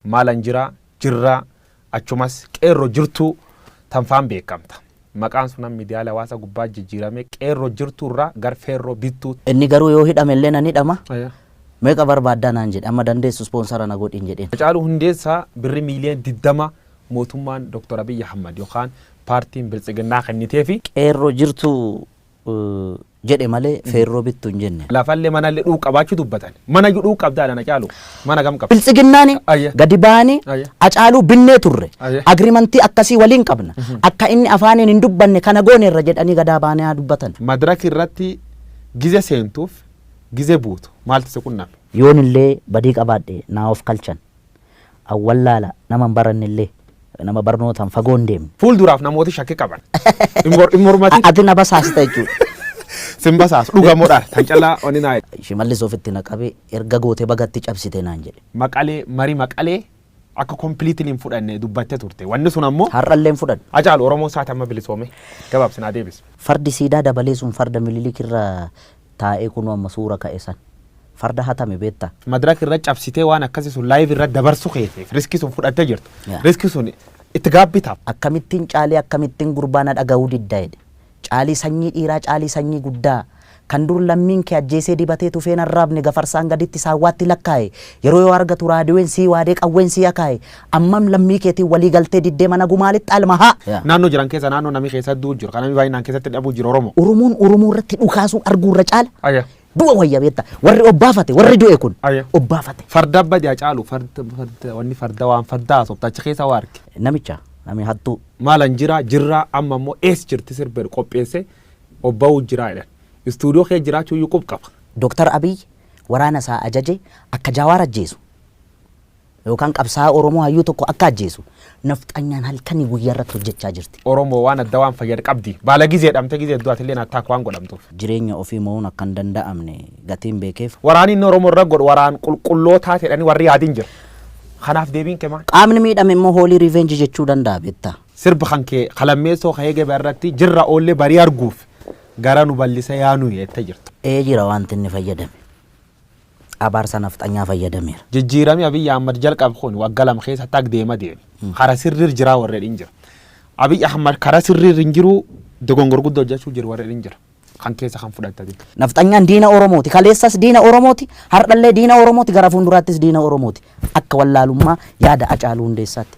maalanjira jirra achumas qeerroo jirtu tanfaan beekamta. Maqaan sunan miidiyaa hawaasa gubbaa jijjiirame qeerroo jirturraa gar feerroo bittu. Inni garuu yoo hidhame illee nan hidhama. Meeqa barbaaddaa naan jedhe amma dandeessu sponsora na godhin jedheen. Hacaaluu Hundeessaa birri miiliyoona 20 mootummaan Dr. Abiy Ahmad yookaan paartiin biltsiginnaa kennitee fi qeerroo jirtu jedhe malee feerroo bittu hin jenne. Lafallee manallee dhuu qabaachuu dubbatan. Mana dhuu qabdaadhaan Hacaaluu mana gam qaba. Biltsiginnaani gadi baanii Hacaaluu binnee turre. Agriimantii akkasii waliin qabna. Akka inni afaaniin hin dubbanne kana goone irra jedhanii gadaa baanii haa dubbatan. Madaraka irratti gize seentuuf gize buutu maaltu si qunname? Yoon illee badii qabaadhe naa of kalchan. Awwallaala nama hin baranne illee nama barnootaan fagoon deemne. Fuulduraaf namooti shakkii qaban. Ati na basaasta jechuudha. Simbasaas dhugamoodhaan tan callaa oni naa Shimallis ofitti na qabee erga goote bagatti cabsite naan jedhe. Maqalee marii maqalee akka kompiliitiin hin fudhanne dubbattee turte. Wanni sun ammoo har'allee hin fudhanne. Hacaaluu Oromoo isaati amma bilisoome gabaabsinaa deebis. Fardi siidaa dabalee sun farda mililikirra taa'ee kun amma suura ka'e san. Farda hatame beetta. Madaraka irra cabsitee waan akkasii sun laayiv irra dabarsu keeteef riskii sun fudhattee jirtu. Riskii sun itti gaabbitaaf. Akkamittiin caalee akkamittiin gurbaana dhaga'uu diddaa jedhe. Caalii sanyii dhiiraa caalii sanyii guddaa kan dur lammiin kee ajjeesee dibatee tufeen arraabne gafarsaan gaditti saawwaatti lakkaa'e yeroo yoo argatu raadiyoon sii waadee qawween sii akaa'e ammam lammii keetiin walii galtee diddee mana gumaalitti almahaa. Naannoo jiran keessa naannoo namni keessa du'u jiru kan namni baay'inaan keessatti dhabuu jiru Oromoo. Oromoo irratti dhukaasuun arguurra caala. Du'a wayya beetta warri obbaafate warri du'e kun obbaafate. Farda badii Hacaaluu wanni farda waan fardaa sobtacha keessa waa arge. Namicha nami hattuu. Maalanjira jirraa amma immoo ees jirti sirbe qopheesse obba'uu jiraa jedhan. Istuudiyoo kee jiraachuu iyyuu qaba. Dr. Abiy waraana isaa ajaje akka Jawaar ajjeesu yookaan qabsaa Oromoo hayyuu tokko akka ajjeesu nafxanyaan halkanii guyyaa irratti hojjechaa jirti. Oromoo waan adda waan fayyad qabdi. Baala gizee dhamte gizee du'atillee attaak waan godhamtuuf. Jireenya ofii mo'uun akka hin danda'amne gatiin beekeef. Waraanni inni Oromoo irra godhu waraan qulqullootaa jedhanii warri yaadiin jira. Kanaaf deebiin kee maal? Qaamni miidhame immoo hoolii riveenji jechuu danda'a beektaa. Sirba kan kee qalammeessoo ka'ee gabaa irratti jirra oollee barii arguuf gara nu bal'isa yaanu jettee jirtu. Jira wanti inni fayyadame. Abaarsa nafxanyaa fayyadameera. Jijjiirame Abiy Ahmad jalqabe kun waggaa lama keessa tag deema deeme. Kara sirriir jira warreen jira. Abiy Ahmad kara sirriir hin jiru dogongor guddoo hojjechuu jiru warreen jira. Kan keessa kan fudhatanii. Nafxanyaan diina Oromooti. Kaleessas diina Oromooti. Har'allee diina Oromooti. Gara fuulduraattis diina Oromooti. Akka wallaalummaa yaada Hacaaluu Hundeessaatti.